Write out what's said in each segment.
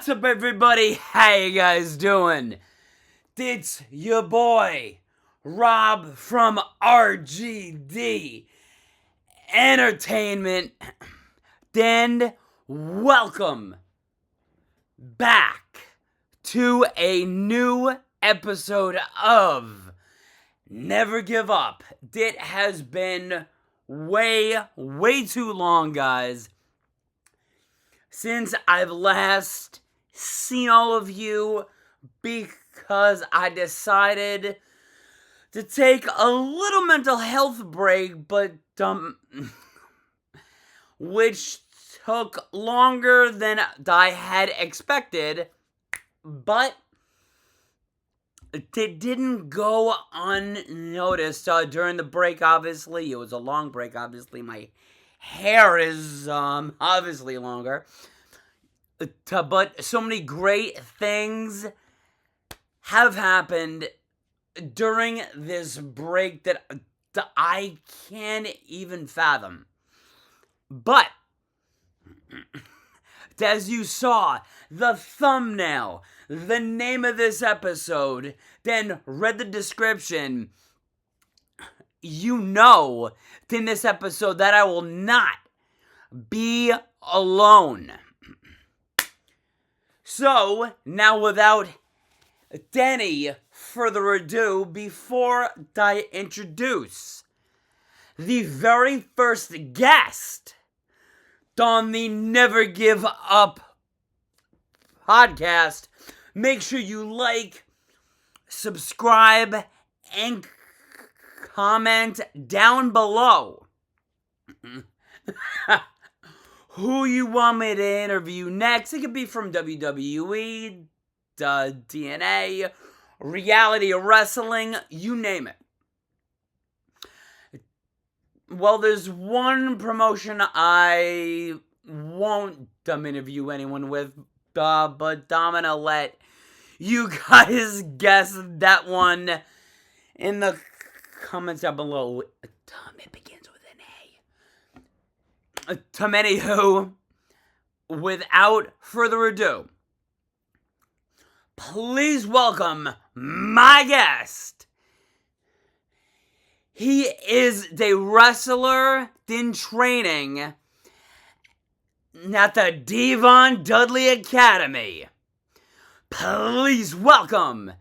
What's up, everybody? How you guys doing? It's your boy, Rob from RGD Entertainment, and welcome back to a new episode of Never Give Up. It has been way too long, guys, since I've last seen all of you, because I decided to take a little mental health break, but which took longer than I had expected, but it didn't go unnoticed during the break. Obviously, it was a long break. Obviously, my hair is obviously longer, but so many great things have happened during this break that I can't even fathom. But as you saw the thumbnail, the name of this episode, then read the description, you know in this episode that I will not be alone. So, now without any further ado, before I introduce the very first guest on the Never Give Up podcast, make sure you like, subscribe, and comment down below who you want me to interview next. It could be from WWE, DNA, reality wrestling, you name it. Well, there's one promotion I won't interview anyone with, but I'm gonna let you guys guess that one in the comments down below. It begins with an A. Anywho, without further ado, please welcome my guest. He is the wrestler in training at the D-Von Dudley Academy. Please welcome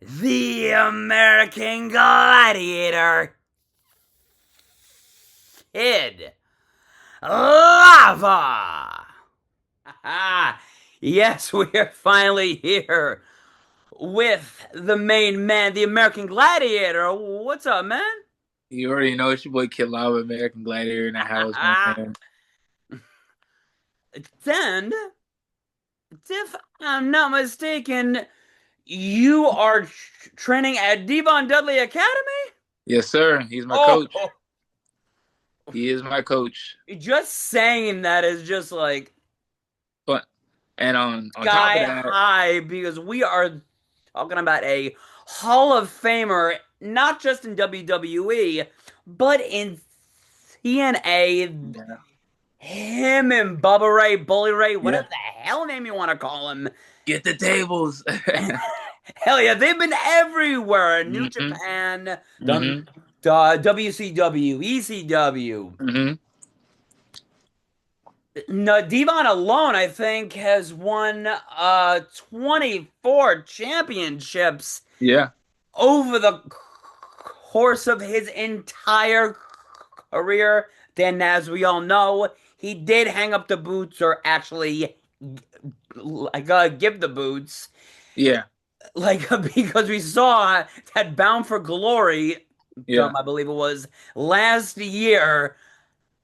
the American Gladiator Kid Lava. Yes, we are finally here with the main man, the American Gladiator. What's up, man? You already know it's your boy Kid Lava, American Gladiator in the house, man. And if I'm not mistaken, you are training at D-Von Dudley Academy? Yes, sir. He's my coach. He is my coach. Just saying that is just like, But and on top of that, high, because we are talking about a Hall of Famer, not just in WWE, but in TNA. yeah. Him and Bubba Ray, Bully Ray, whatever the hell name you want to call him. Get the tables. Hell yeah, they've been everywhere. New Japan, WCW, ECW. No, D-Von alone, I think, has won 24 championships. Yeah. Over the course of his entire career. Then, as we all know, he did hang up the boots, or actually give the boots. Yeah. Because we saw that Bound for Glory, I believe it was, last year,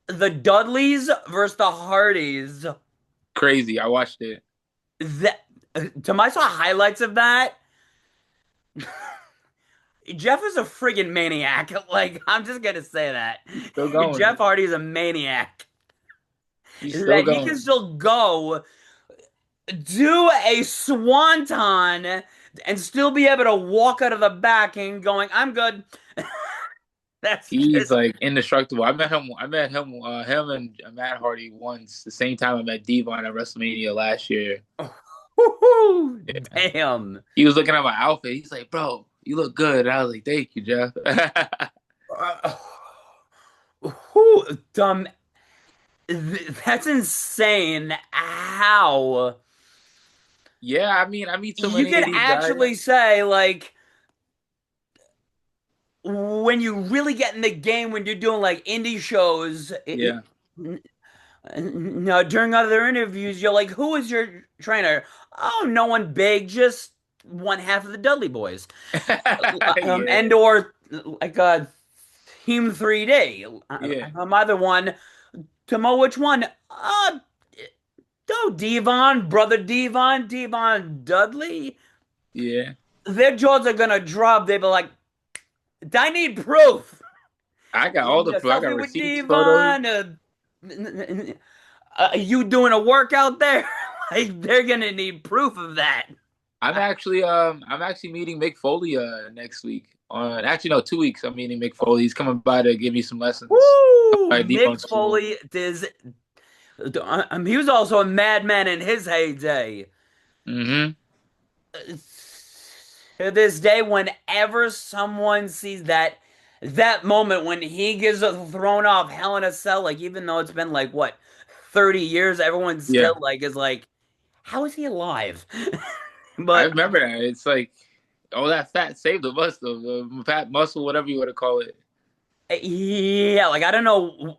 the Dudleys versus the Hardys. Crazy. I watched it. I saw highlights of that. Jeff is a friggin' maniac. I'm just gonna say that. Still going. Jeff Hardy's a maniac. He's still going. He can still go do a swanton and still be able to walk out of the back and going, I'm good. That's He's just like indestructible. Him and Matt Hardy once the same time I met D-Von at WrestleMania last year. whoo, Yeah. damn. He was looking at my outfit. He's like, "Bro, you look good." And I was like, "Thank you, Jeff." Uh, whoo, dumb. That's insane. How Yeah, I meet so you many could of these guys. actually say like when you really get in the game when you're doing like indie shows. Yeah. No, during other interviews, you're like, "Who is your trainer?" Oh, no one big, just one half of the Dudley Boys, Yeah. and or like a Team 3D. Yeah. I'm either one. Tomo, which one? Oh, D-Von, brother D-Von Dudley. Yeah. Their jaws are gonna drop. They be like, "I need proof." I got all the A proof. I got selfie with receipts, photos. D-Von. You doing a workout there? Like they're gonna need proof of that. I'm actually meeting Mick Foley next week. On actually no, 2 weeks. I'm meeting Mick Foley. He's coming by to give me some lessons. Woo! By Mick Defunct School. Foley is. He was also a madman in his heyday. Mm-hmm. To this day, whenever someone sees that moment when he gets thrown off Hell in a Cell, like even though it's been like what 30 years, everyone Yeah. still like is like, how is he alive? I But remember that. It's like all that fat saved the muscle, the fat muscle, whatever you want to call it. yeah, like I don't know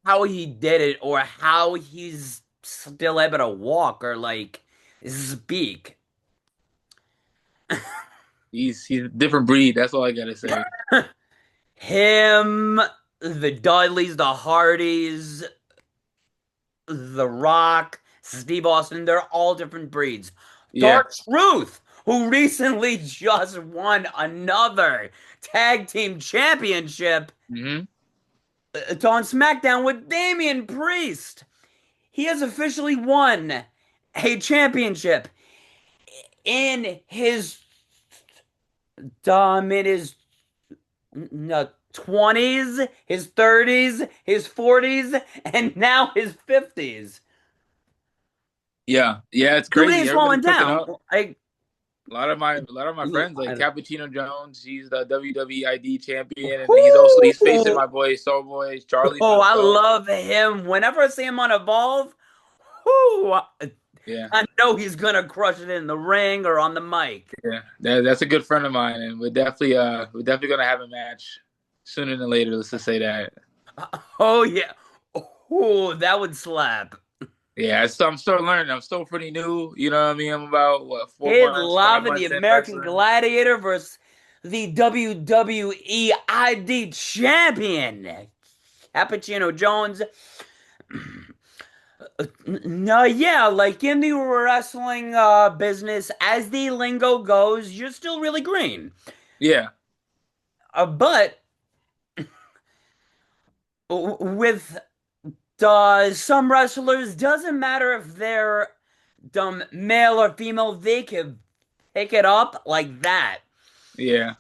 how he did it or how he's still able to walk or like speak. He's a different breed. That's all I gotta say. Him, the Dudleys, the Hardys, The Rock, Steve Austin, they're all different breeds. Yeah. Dark Truth, who recently just won another tag team championship, Mm-hmm. it's on SmackDown with Damian Priest. He has officially won a championship in his in his no, 20s, his 30s, his 40s, and now his 50s. Yeah. Yeah. It's Dude crazy. ain't slowing Everybody's cooking down. up. I, A lot of my friends like Cappuccino Jones. He's the WWEID champion, and he's facing Whoo! my boy Starboy. Charlie's Oh, my I belt. love him. Whenever I see him on Evolve, whoo, Yeah. I know he's gonna crush it in the ring or on the mic. Yeah. That's a good friend of mine, and we're definitely gonna have a match sooner than later. Let's just say that. Oh yeah. Oh, that would slap. Yeah, I'm still learning. I'm still pretty new. You know what I mean? I'm about what four Kid months, five Lava, the months in American wrestling. Gladiator versus the WWE ID champion, Cappuccino Jones. No, yeah, like in the wrestling business, as the lingo goes, you're still really green. Yeah, But with some wrestlers, doesn't matter if they're male or female, they can pick it up like that. yeah.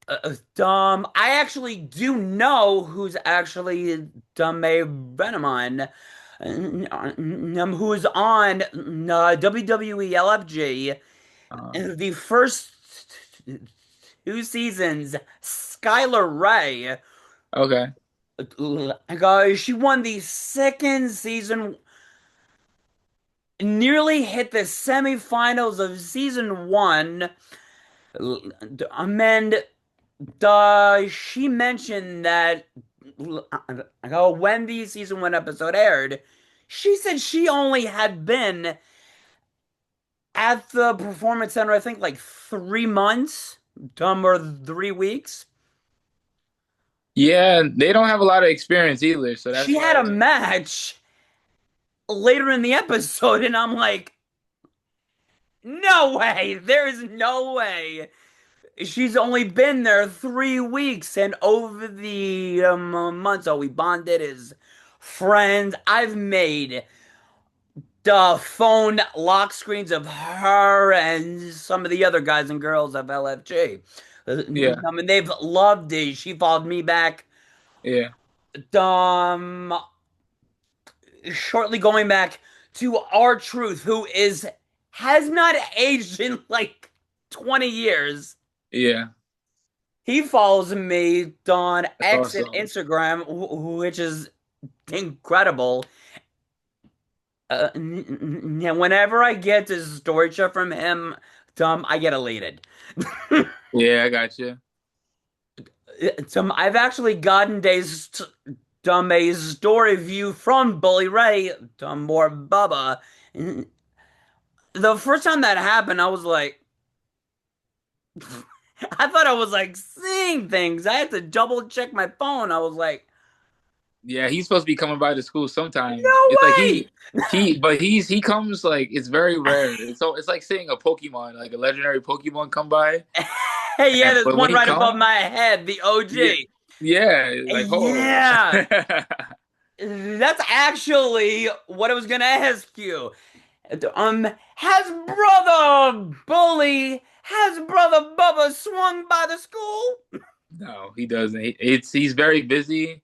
I actually do know who's actually a Venomon, who's on WWE LFG Uh, the first 2 seasons. Skylar Ray, okay. she won the second season, nearly hit the semifinals of season one. And she mentioned that when the season one episode aired, she said she only had been at the performance center, I think like 3 months, or 3 weeks. Yeah, they don't have a lot of experience either, so that's She had why. a match later in the episode, and I'm like, no way, there is no way. She's only been there 3 weeks, and over the months, oh, we bonded as friends. I've made the phone lock screens of her and some of the other guys and girls of LFG. Yeah. I mean, they've loved it. She followed me back. Yeah. Um, Shortly going back to our truth, who is has not aged in like 20 years. Yeah. He follows me on That's X and awesome. Instagram, which is incredible. Whenever I get this story shot from him, I get elated. Yeah, I got you. I've actually gotten a story view from Bully Ray, more Bubba. The first time that happened, I was like, I thought I was like seeing things. I had to double check my phone. I was like, Yeah, he's supposed to be coming by the school sometime. no It's like way! but he comes like it's very rare. It's like seeing a Pokemon, like a legendary Pokemon come by. Hey, yeah, And there's but when one he right above comes, my head, the yeah, OG. yeah, like oh, Yeah, that's actually what I was gonna ask you. Has brother Bubba swung by the school? no, he doesn't. He's very busy.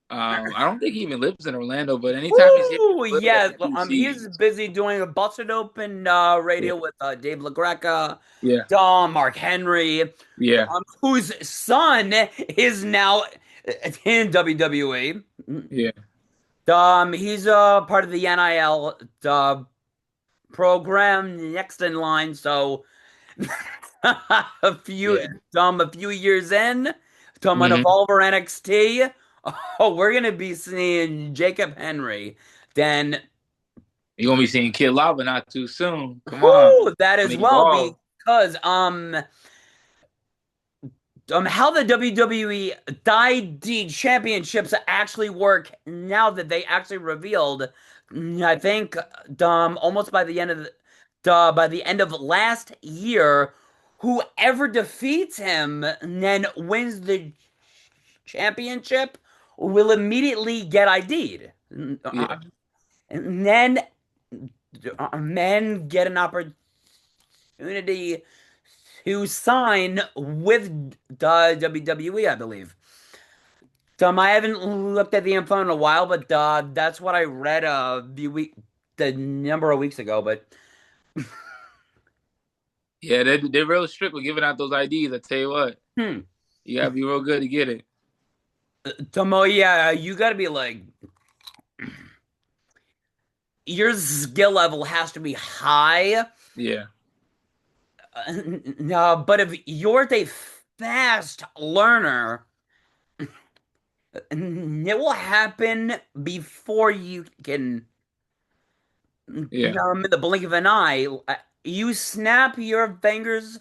I don't think he even lives in Orlando, but anytime he's here, Ooh, I yeah. think you see. He's busy doing a Busted Open Yeah, radio with Dave LaGreca, yeah, Mark Henry, yeah, whose son is now in WWE. yeah, He's part of the NIL program next in line, so a few yeah. a few years in, on Hmm. Evolver NXT. Oh, we're gonna be seeing Jacob Henry. Then, You're gonna be seeing Kid Lava not too soon. Come on, whoo, that when as he well evolve. because how the WWE ID championships actually work now that they actually revealed. I think almost by the end of by the end of last year, whoever defeats him and then wins the championship will immediately get ID'd. Yeah, And then men get an opportunity to sign with the WWE, I believe. I haven't looked at the info in a while, but that's what I read the number of weeks ago. But yeah. They're real strict with giving out those IDs. I tell you what, hmm, you gotta be real good to get it. Tomo, yeah, you got to be like your skill level has to be high. Yeah, No, but if you're a fast learner, it will happen before you can, yeah, in the blink of an eye. You snap your fingers,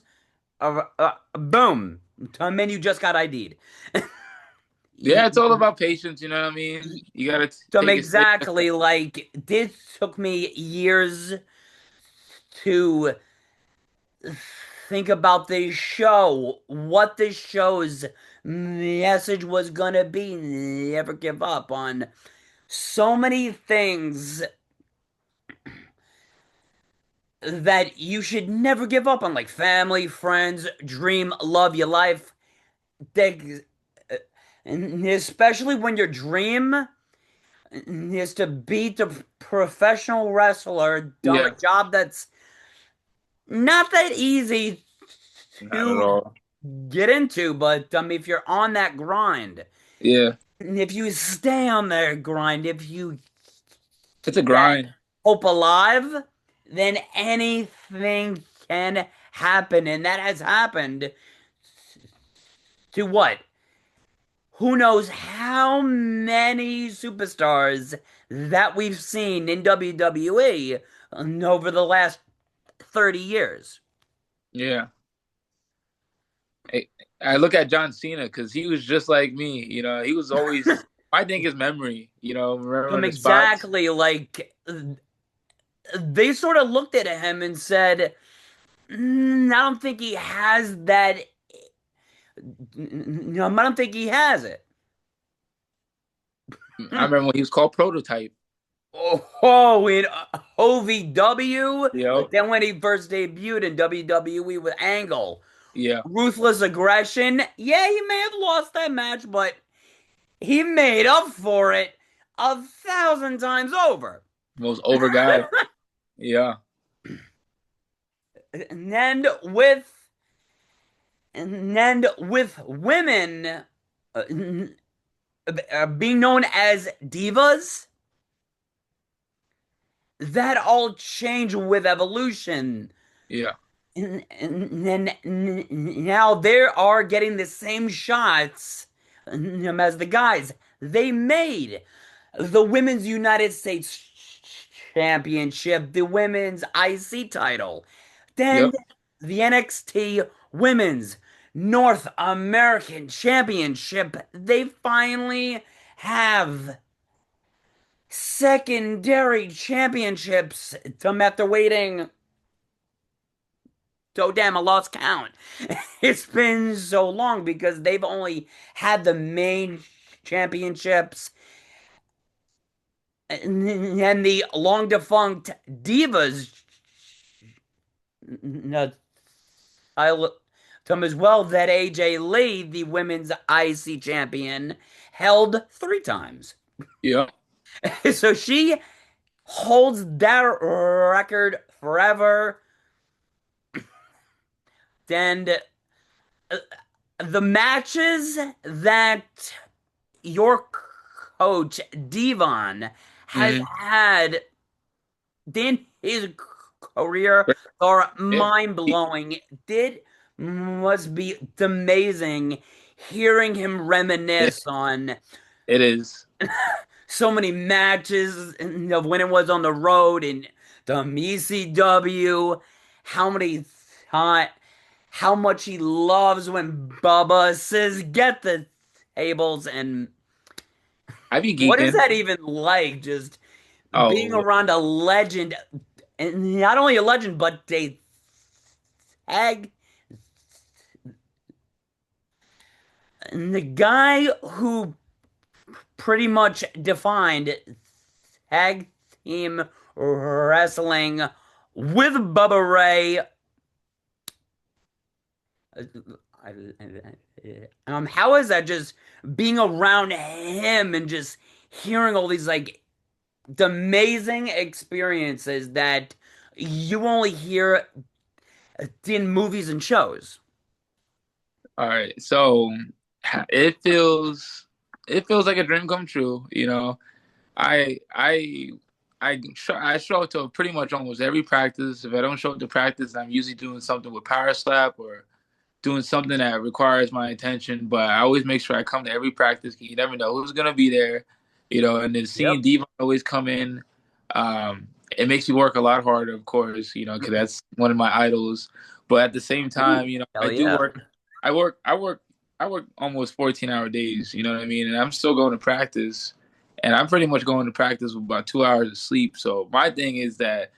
boom, and you just got ID'd. yeah. It's all about patience. You know what I mean? You gotta take it step by step. Exactly, like this took me years to think about this show, what this show's message was gonna be. Never give up on so many things that you should never give up on, like family, friends, dream, love, your life. They, and especially when your dream is to beat a professional wrestler, a Yeah, job that's not that easy not at to all. get into, but if you're on that grind, Yeah, if you stay on that grind, if you it's a keep that grind. hope alive, then anything can happen. And that has happened to what? Who knows how many superstars that we've seen in WWE over the last 30 years. Yeah. I, I look at John Cena because he was just like me. You know, he was always. I think his memory. You know, remembering the spots. Exactly, like they sort of looked at him and said, I don't think he has that. I don't think he has it. I remember when he was called Prototype. Oh, in OVW, You know. then when he first debuted in WWE with Angle. Yeah, Ruthless aggression. Yeah, he may have lost that match, but he made up for it 1,000 times over. most over guy. Yeah, And with and with women being known as divas, that all changed with evolution. yeah, And then now they are getting the same shots as the guys. They made the Women's United States Championship, the Women's IC title, then yep, the NXT Women's North American Championship. They finally have secondary championships after waiting. So damn, I lost count. It's been so long because they've only had the main championships and the long defunct Divas title as well that AJ Lee, the women's IC champion, held 3 times. yep. So she holds that record forever. And the matches that your coach D-Von has Hmm. had in his career are Yeah, mind blowing. It must be amazing hearing him it, reminisce on it is. so many matches of when it was on the road in the ECW. How many times, how much he loves when Bubba says, "Get the tables," and I be what is geeking. that even like? Just being Oh, around a legend, and not only a legend, but a tag, and the guy who pretty much defined tag team wrestling with Bubba Ray. How is that just being around him and just hearing all these like the amazing experiences that you only hear in movies and shows. all right. So it feels it feels like a dream come true. You know, I I I show up to pretty much almost every practice. If I don't show up to practice, I'm usually doing something with power slap or doing something that requires my attention. But I always make sure I come to every practice. You never know who's gonna be there, you know. And then seeing Yep. D-Von always come in, um, it makes me work a lot harder, of course, you know, because that's one of my idols. But at the same Ooh, time, you know, I hell do yeah. work. I work. I work almost 14-hour days. You know what I mean? And I'm still going to practice, and I'm pretty much going to practice with about 2 hours of sleep. So my thing is that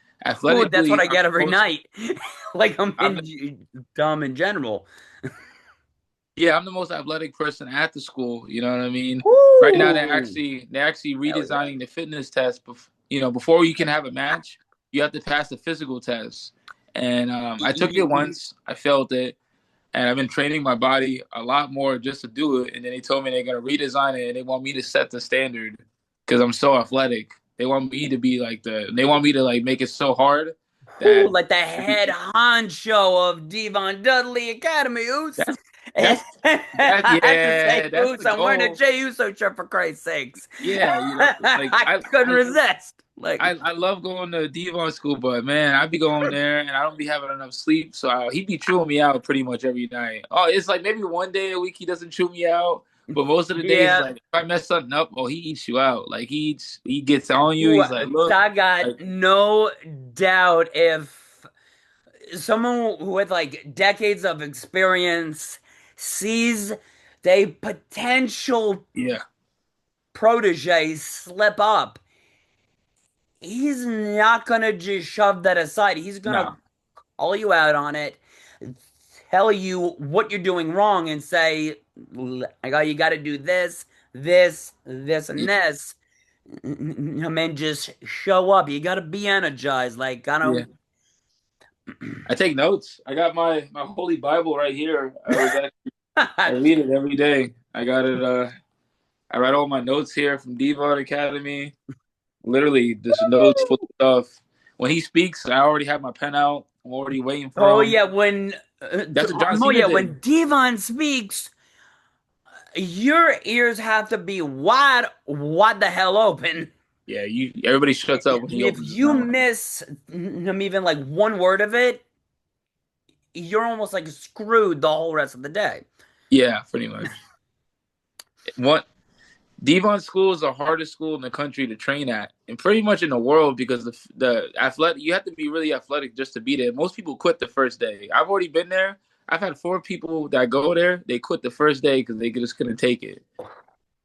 Ooh, that's what athletically, I get every most. night. Like I'm I'm dumb in general. Yeah, I'm the most athletic person at the school. You know what I mean? Right now, Ooh, they're actually hell yeah. redesigning the fitness test. You know, before you can have a match, you have to pass the physical test. And I took it once, I failed it, and I've been training my body a lot more just to do it. And then they told me they're gonna redesign it, and they want me to set the standard because I'm so athletic. They want me to be like they want me to like make it so hard Ooh, that like the head honcho of D-Von Dudley Academy. Oos. that's that's that I had to say yeah, that's Oos. the I'm wearing a goal. Jey Uso shirt for Christ's sakes. Yeah, you know, like I couldn't resist. Like, I love going to D-Von school, but man, I be going there and I don't be having enough sleep. So he be chewing me out pretty much every night. Oh, it's like maybe one day a week he doesn't chew me out, but most of the days, yeah. like if I mess something up, oh, he eats you out. Like he gets on you. Ooh, He's like, look, I got like no doubt if someone with like decades of experience sees the potential yeah, protege slip up, he's not gonna just shove that aside. He's gonna no, call you out on it, tell you what you're doing wrong, and say, "I got you got to do this, this, and this." I mean, just show up. You got to be energized. Like I yeah. don't. I take notes. I got my holy Bible right here. I read it every day. I got it. I write all my notes here from D-Von Academy. Literally, just notes full of stuff. When he speaks, I already have my pen out. I'm already waiting Oh for him. yeah, when That's what John oh Cena yeah, when did. D-Von speaks, your ears have to be wide, what the hell open. Yeah, you. Everybody shuts up when he If opens his you mouth. miss even like one word of it, you're almost like screwed the whole rest of the day. Yeah, pretty much. What Devon School is the hardest school in the country to train at, and pretty much in the world because the athletic you have to be really athletic just to be there. Most people quit the first day. I've already been there. I've had 4 people that go there. They quit the first day because they just couldn't take it.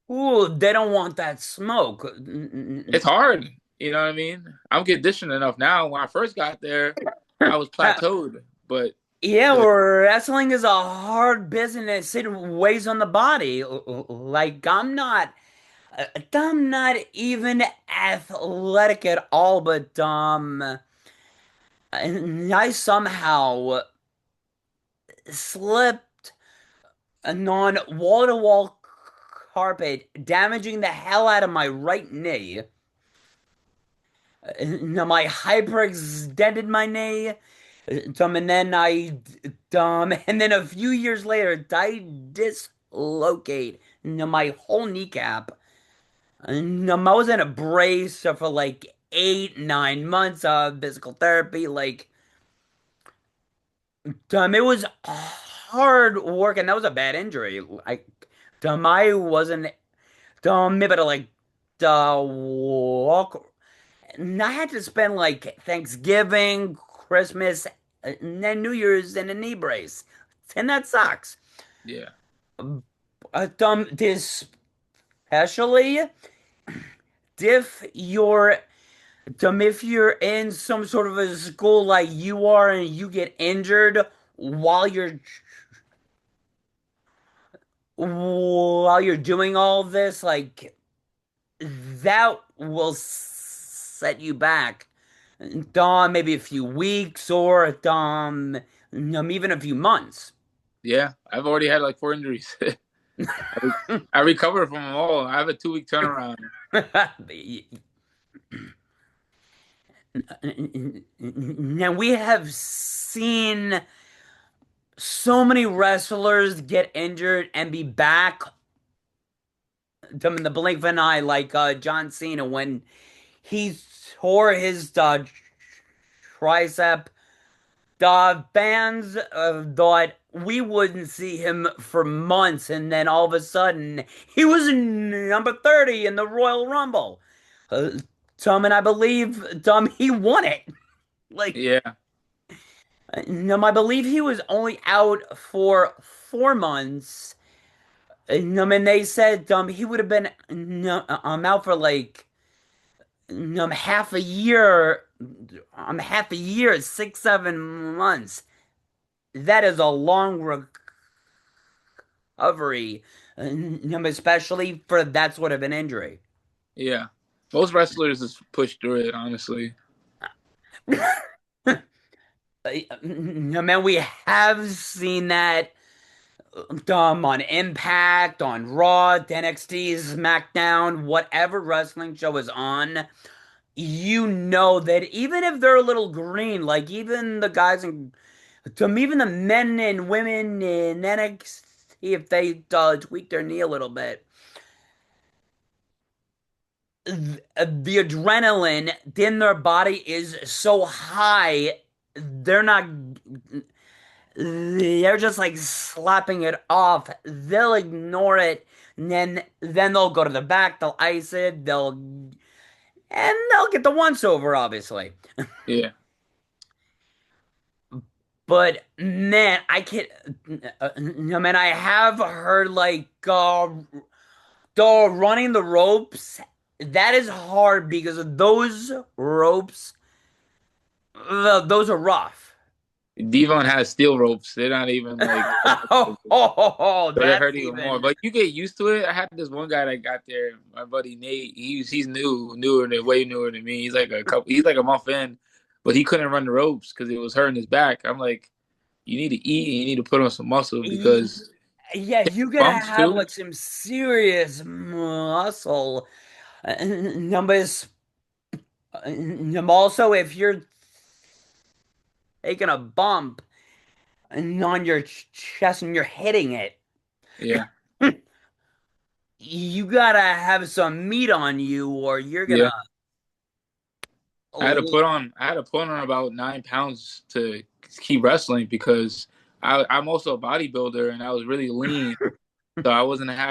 Ooh, they don't want that smoke. It's hard. You know what I mean? I'm conditioned enough now. When I first got there, I was plateaued, but Yeah, the wrestling is a hard business. It weighs on the body. Like I'm not even athletic at all, but I somehow slipped on wall-to-wall carpet, damaging the hell out of my right knee. My hyperextended my knee. And then and then a few years later, I dislocate my whole kneecap. I was in a brace for like 8, 9 months of physical therapy. Like, it was hard work, and that was a bad injury. I wasn't able to like walk. And I had to spend like Thanksgiving, Christmas, and then New Year's in a knee brace, and that sucks. yeah, This especially if you're if you're in some sort of a school like you are and you get injured while you're doing all this, like that will set you back. Maybe a few weeks or even a few months. yeah. I've already had like 4 injuries. I recovered from them all. I have a 2 week turnaround. Now we have seen so many wrestlers get injured and be back in the blink of an eye, like John Cena when he tore his tricep. The fans thought we wouldn't see him for months, and then all of a sudden, he was number 30 in the Royal Rumble. And I believe, he won it. Like, Yeah, I believe he was only out for 4 months. And they said, he would have been, out for like, half a year. Half a year, 6, 7 months. That is a long recovery, especially for that sort of an injury. yeah. Most wrestlers just push through it, honestly. Man, we have seen that on Impact, on Raw, NXT, SmackDown, whatever wrestling show is on. You know that even if they're a little green, like even the guys in, even the men and women in NXT, if they tweak their knee a little bit, the adrenaline in their body is so high, they're not, they're just like slapping it off. They'll ignore it, and then they'll go to the back, they'll ice it, they'll get the once over, obviously. Yeah. But man, I can't. Man, I have heard like the running the ropes. That is hard because those ropes, those are rough. Devon has steel ropes. They're not even like so they're That's hurting even more. even. But you get used to it. I had this one guy that got there, my buddy Nate. He's newer than way newer than me. He's like a month in, but he couldn't run the ropes because it was hurting his back. I'm like, you need to eat and you need to put on some muscle Y- because Yeah, you gotta bumps have too. like some serious muscle numbers. Also, if you're taking a bump on your chest and you're hitting it, Yeah, you gotta have some meat on you, or you're yeah. gonna. I had to put on about 9 pounds to keep wrestling because I'm also a bodybuilder and I was really lean. So I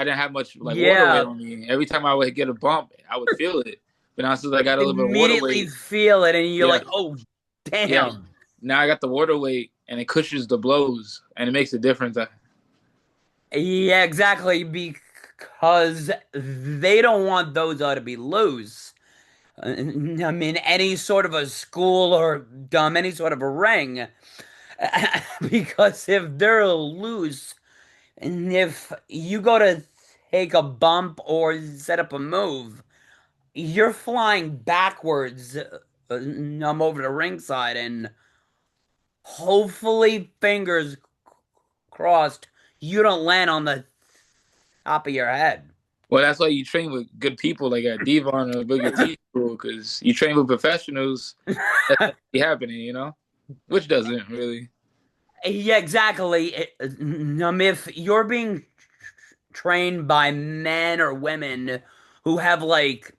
didn't have much like water weight Yeah, on me. Every time I would get a bump, I would feel it. But now since I got a little bit of water immediately weight, feel it, and you're yeah, like, "Oh, yeah. damn." Now I got the water weight and it cushions the blows and it makes a difference. Yeah, exactly, because they don't want those to be loose. I mean, any sort of a school or any sort of a ring, because if they're loose, and if you go to take a bump or set up a move, you're flying backwards, over the ringside, and hopefully, fingers crossed, you don't land on the top of your head. Well, that's why you train with good people like at D-Von or Booker T school because you train with professionals. That's actually happening, which doesn't really. Yeah, exactly. If you're being trained by men or women who have like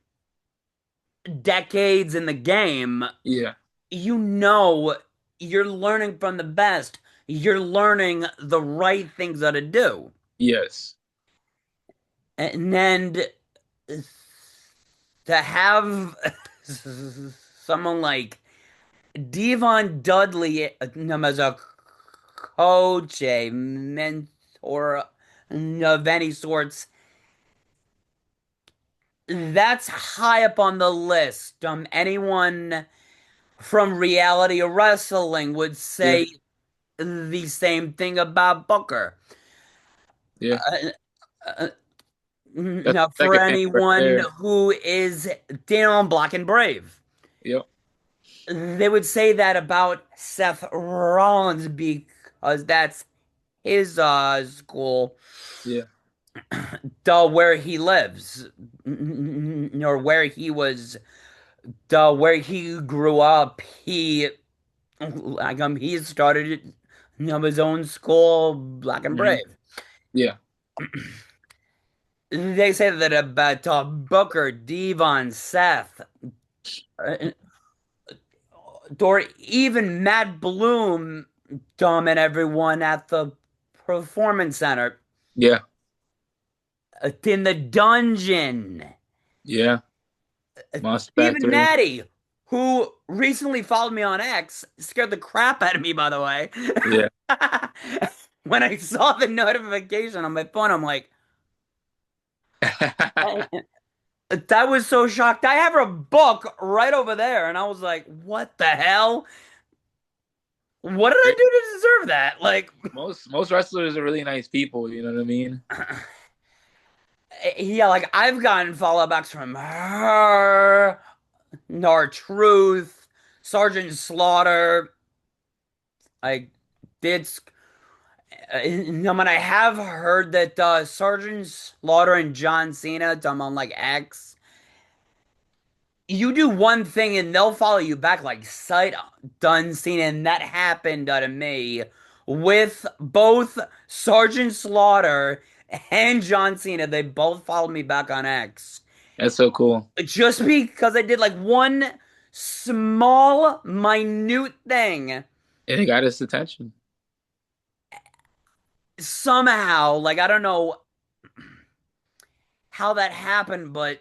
decades in the game, Yeah. you know you're learning from the best. You're learning the right things that to do. Yes. And then to have someone like D-Von Dudley as a coach, a mentor of any sorts, that's high up on the list. Anyone from reality wrestling would Yeah. say the same thing about Booker. Yeah. Uh, uh, That's Now, the for second thing right anyone there. who is down on Black and Brave, Yep. they would say that about Seth Rollins because that's his school, Yeah. where he lives, or where he was, where he grew up. He started his own school, Black and Hmm. Brave. Yeah. They say that about Booker, Devon, Seth, uh, or even Matt Bloom, and everyone at the Performance Center, Yeah. in the dungeon. Yeah. Monster Even Factory. Natty, who recently followed me on X, scared the crap out of me, by the way. Yeah. When I saw the notification on my phone, I'm like, that was so shocked. I have her book right over there, and I was like, what the hell? What did I do to deserve that? Like, Most wrestlers are really nice people, you know what I mean? yeah, like I've gotten follow backs from her, Nar Truth, Sergeant Slaughter. I did. No, man, I have heard that Sergeant Slaughter and John Cena, on like X, you do one thing and they'll follow you back like sight unseen, and that happened to me with both Sergeant Slaughter and John Cena. They both followed me back on X That's so cool. just because I did like one small, minute thing. And it got his attention. Somehow, like I don't know how that happened, but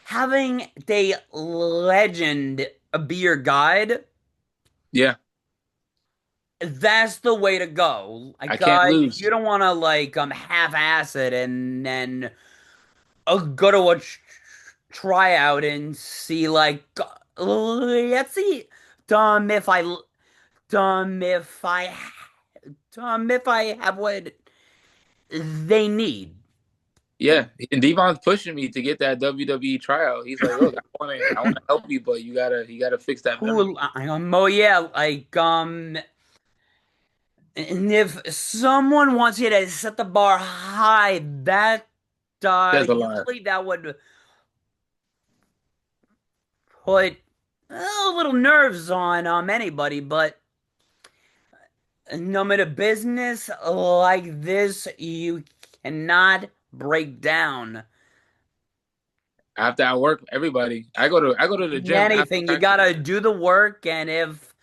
having a legend be your guide, Yeah. that's the way to go. I Like, can't you lose. don't want to like half-ass it and then go to a tryout and see like, let's see, dumb if I, dumb if I, dumb if I have what they need. Yeah, and D-Von's pushing me to get that WWE tryout. He's like, "Look, I want to help you, but you gotta fix that memory." Who, oh yeah, like, and if someone wants you to set the bar high, that, That's a lot. usually that would put a little nerves on, anybody, but no matter business like this, you cannot break down After I work, everybody, I go to the gym after anything. You practice. gotta do the work, and if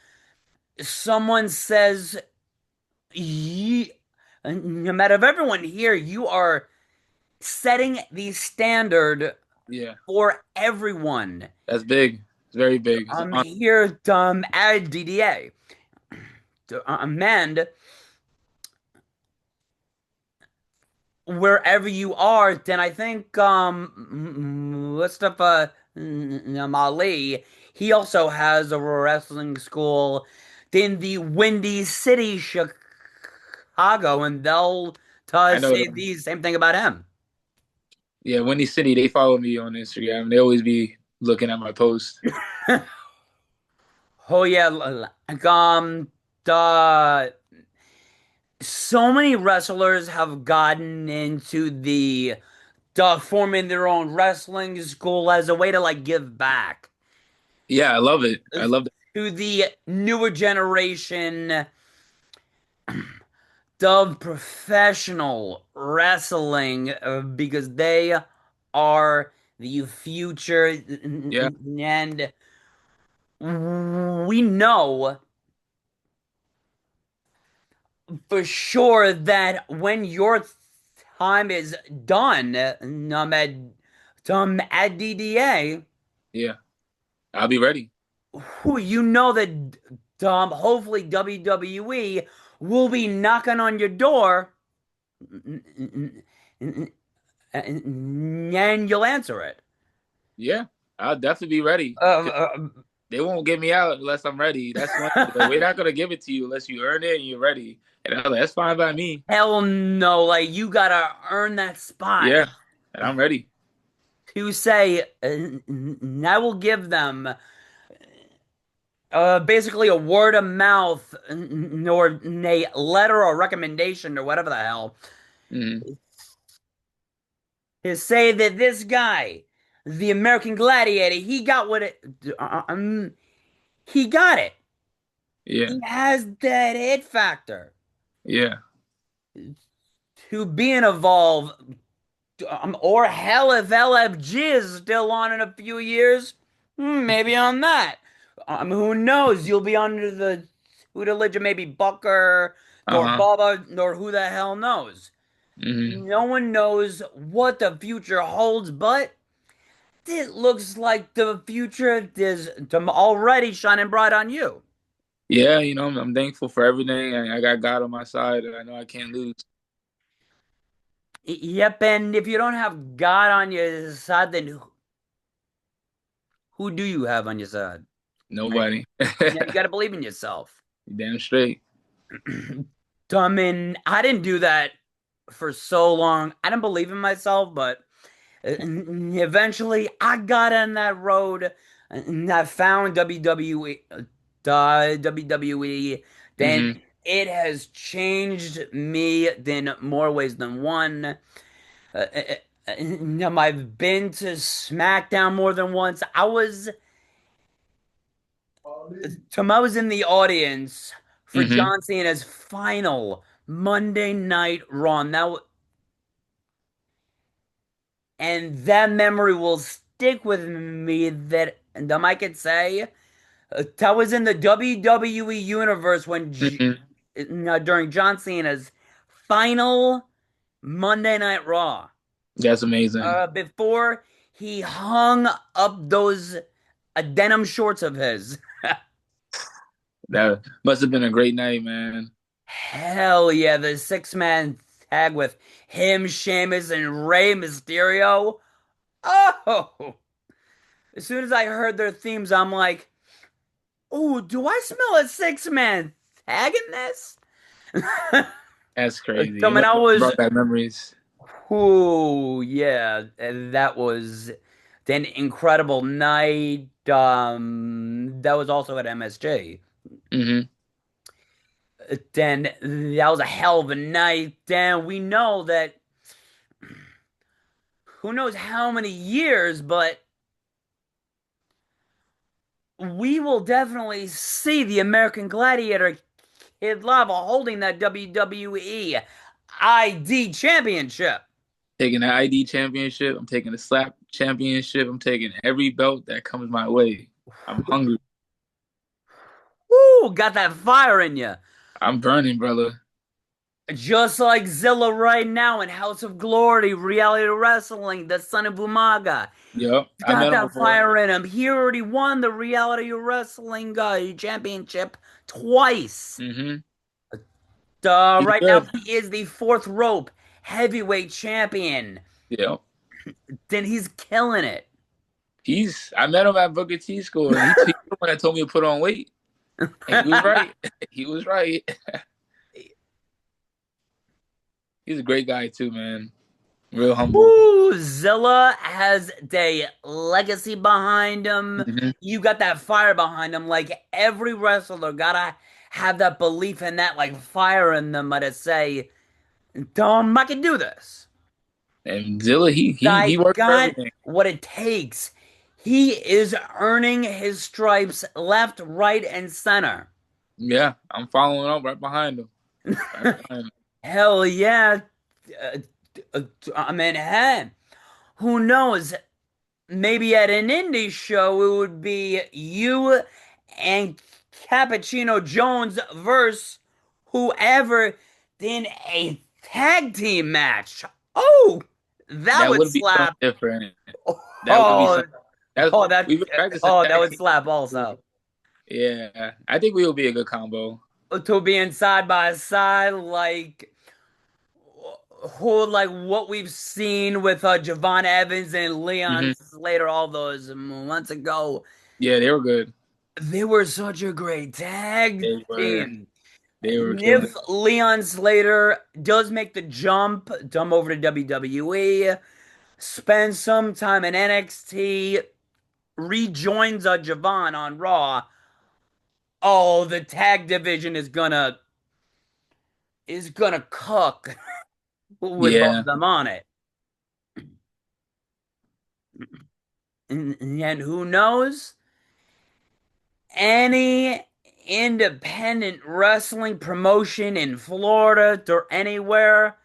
someone says, ye, no matter if everyone here, you are setting the standard Yeah, for everyone. that's big. It's very big. It's I'm on. here at DDA to amend wherever you are. Then I think Mustafa Ali, he also has a wrestling school in the Windy City, Chicago, and they'll I know say them. the same thing about him. Yeah, Windy City, they follow me on Instagram. They always be looking at my posts. Oh yeah, like, the so many wrestlers have gotten into the forming their own wrestling school as a way to like give back Yeah, I love it. I love that. to the newer generation of professional wrestling, because they are the future, Yeah, and we know for sure that when your time is done, at DDA, yeah. I'll be ready. who you know that hopefully WWE will be knocking on your door, and you'll answer it. Yeah, I'll definitely be ready. 'Cause Uh, they won't get me out unless I'm ready. That's one thing. Like, we're not gonna give it to you unless you earn it and you're ready. And I'm like, that's fine by me. Hell no, like you gotta earn that spot Yeah, and I'm ready. to say, I will give them basically a word of mouth, or a letter or recommendation or whatever the hell, Hmm. to say that this guy, the American Gladiator, he got what it, he got it. Yeah, He has that it factor yeah, to being evolved. Or hell, if LFG is still on in a few years, maybe on that. Who knows? You'll be under the tutelage of maybe Bucker, nor uh-huh. Bubba, nor who the hell knows. Hmm. No one knows what the future holds, but it looks like the future is already shining bright on you. Yeah, I'm thankful for everything. I got God on my side, and I know I can't lose. Yep, and if you don't have God on your side, then who do you have on your side? Right? Nobody. Yeah, you got to believe in yourself. Damn straight. I mean, I didn't do that for so long. I didn't believe in myself, but eventually I got on that road and I found WWE. WWE. Then Hmm. it has changed me in more ways than one. I've been to SmackDown more than once. I was in the audience for Hmm. John Cena's final Monday Night Raw. And that memory will stick with me, that I could say that was in the WWE universe when Hmm. during John Cena's final Monday Night Raw. That's amazing. Before he hung up those denim shorts of his. That must have been a great night, man. Hell yeah, the six-man tag with him, Sheamus, and Rey Mysterio. Oh, as soon as I heard their themes, I'm like, "Oh, do I smell a six-man tag in this?" That's crazy. So when I was, Brought back memories. Ooh, yeah, that was an incredible night. That was also at MSG. Hmm. Then that was a hell of a night. Then we know that who knows how many years, but we will definitely see the American Gladiator Kid Lava holding that WWE ID Championship. Taking the ID championship. I'm taking the slap championship. I'm taking every belt that comes my way. I'm hungry. Woo, got that fire in you. I'm burning, brother. Just like Zilla right now in House of Glory, reality wrestling, the son of Umaga. Yep. He's I got met him that before. fire in him. He already won the reality wrestling championship twice. Hmm. He's Right now, good. he is the fourth rope heavyweight champion. Yep. Then he's killing it. I met him at Booker T school, and he's the one that told me to put on weight. And he was right. He was right. He's a great guy too, man. Real humble. Woo, Zilla has a legacy behind him. Hmm. You got that fire behind him. Like every wrestler gotta have that belief in that, like fire in them, to say, I can do this. And Zilla, he I worked for got everything. what it takes. He is earning his stripes left, right, and center. Yeah, I'm following up right behind him. Right behind him. Hell yeah. Uh, I mean, hey, who knows? Maybe at an indie show, it would be you and Cappuccino Jones versus whoever in a tag team match. Oh, that That would would be something slap. different. That would be Oh, something. That's oh, that, we've been practicing oh, that tag would team. slap also. Yeah, I think we will be a good combo. To being side by side, like who, like what we've seen with Javon Evans and Leon Hmm. Slater all those months ago. Yeah, they were good. They were such a great tag They were. team. They were And killing. if Leon Slater does make the jump over to WWE, spend some time in NXT, rejoins Javon on Raw, oh, the tag division is gonna cook with both Yeah. of them on it. And who knows? Any independent wrestling promotion in Florida or anywhere,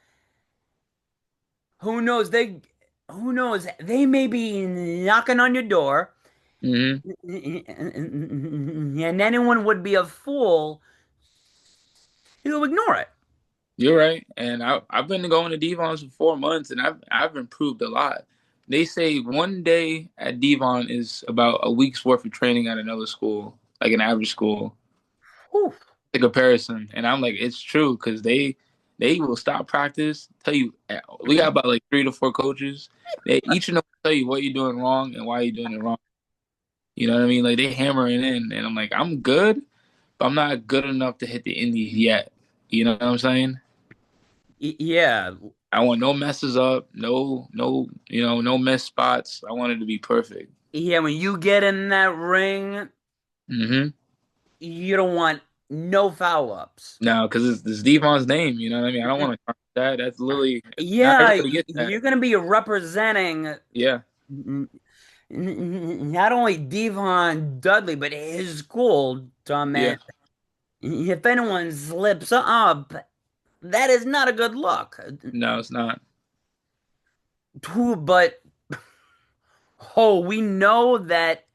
who knows? They may be knocking on your door, Hmm. and anyone would be a fool to ignore it. You're right. And I've been going to D-Von's for 4 months, and I've improved a lot. They say one day at D-Von is about a week's worth of training at another school, like an average school. Whew. The comparison, and I'm like, it's true because they will stop practice, tell you we got about like 3 to 4 coaches. They each of them tell you what you're doing wrong and why you're doing it wrong. You know what I mean? Like they hammering in, and I'm like, I'm good, but I'm not good enough to hit the indies yet. You know what I'm saying? Yeah, I want no messes up, no missed spots. I want it to be perfect. yeah. When you get in that ring, Hmm. you don't want no foul ups. Now, because it's Devon's name, you know what I mean? I don't want to that. That's literally not Yeah, everybody gets that. you're gonna be representing Yeah. not only D-Von Dudley but his school, Yeah. man. If anyone slips up, that is not a good look. No, it's not. But oh, we know that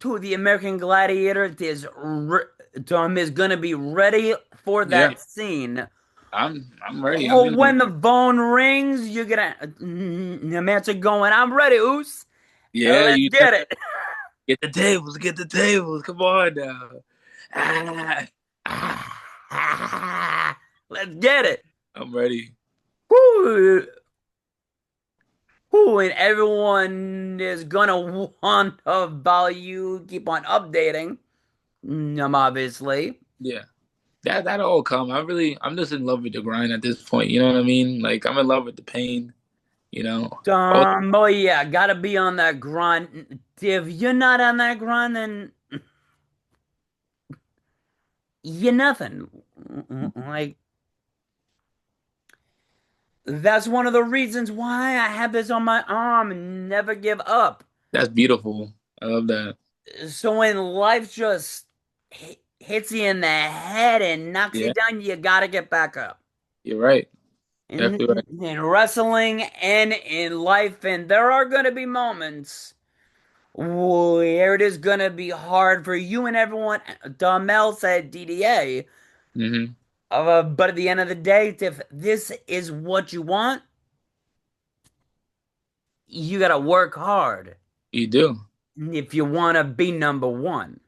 the American Gladiator is gonna be ready for Yeah. that scene. I'm ready. I'm Oh, in when there. the phone rings, you're gonna the man's going. I'm ready, Oos. Yeah, Let's you get it. get the tables, get the tables. Come on now. Ah, Let's get it. I'm ready. Woo. Woo. And everyone is gonna want about you. Keep on updating. Obviously. Yeah. that'll all come. I'm just in love with the grind at this point. You know what I mean? Like I'm in love with the pain. You know. Oh, Oh yeah, gotta be on that grind. If you're not on that grind, then you're nothing. Like, that's one of the reasons why I have this on my arm and never give up. that's beautiful. I love that. So when life just hits you in the head and knocks you Yeah, down, you gotta get back up. you're right. Definitely right. In wrestling and in life, and there are gonna be moments where it is gonna be hard for you and everyone. Mel said DDA, Hmm. but at the end of the day, if this is what you want, you gotta work hard You do. if you want to be number one.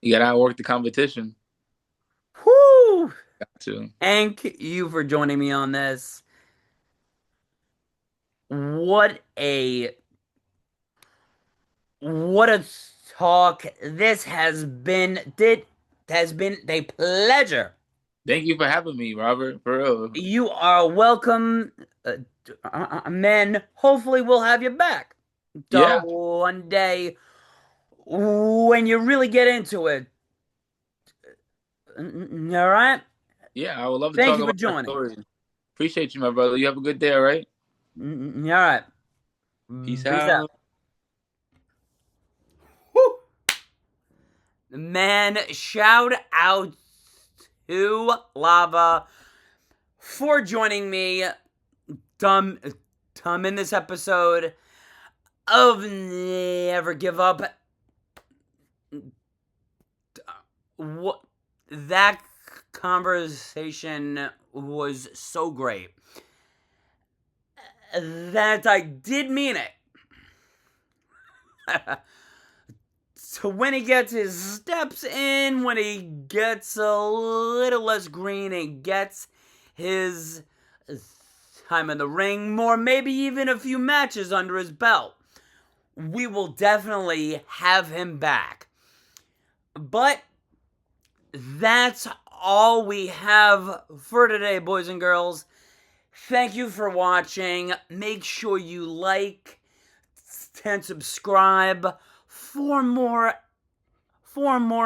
You gotta outwork the competition. Whoo! Got to. Thank you for joining me on this. What a what a talk this has been. It has been a pleasure. Thank you for having me, Robert. For real. You are welcome, man. Hopefully, we'll have you back. Yeah. One day when you really get into it. All right. Yeah, I would love to Thank talk you for about my joining. story. Appreciate you, my brother. You have a good day, all right? All right. Peace Peace out. out. Woo! Man, shout out to Lava for joining me, Tom, in this episode of Never Give Up. What that conversation was so great that I did mean it. So when he gets his steps in, when he gets a little less green and gets his time in the ring, more maybe even a few matches under his belt, we will definitely have him back. But that's all we have for today, boys and girls. Thank you for watching. Make sure you like and subscribe for more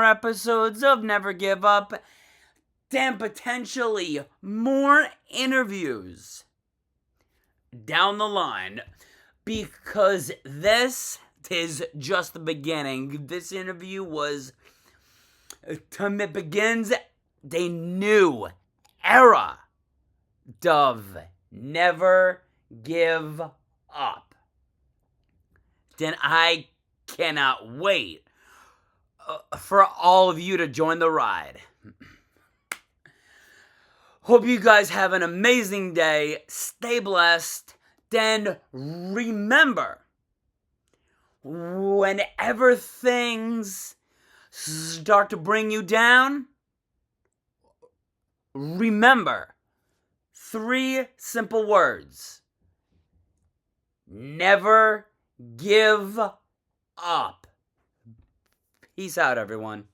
episodes of Never Give Up and potentially more interviews down the line, because this is just the beginning. This interview was it begins a new era of Never Give Up. Then I cannot wait for all of you to join the ride. Hope you guys have an amazing day. Stay blessed. Then remember, whenever things start to bring you down, remember 3 simple words. Never give up. Peace out, everyone.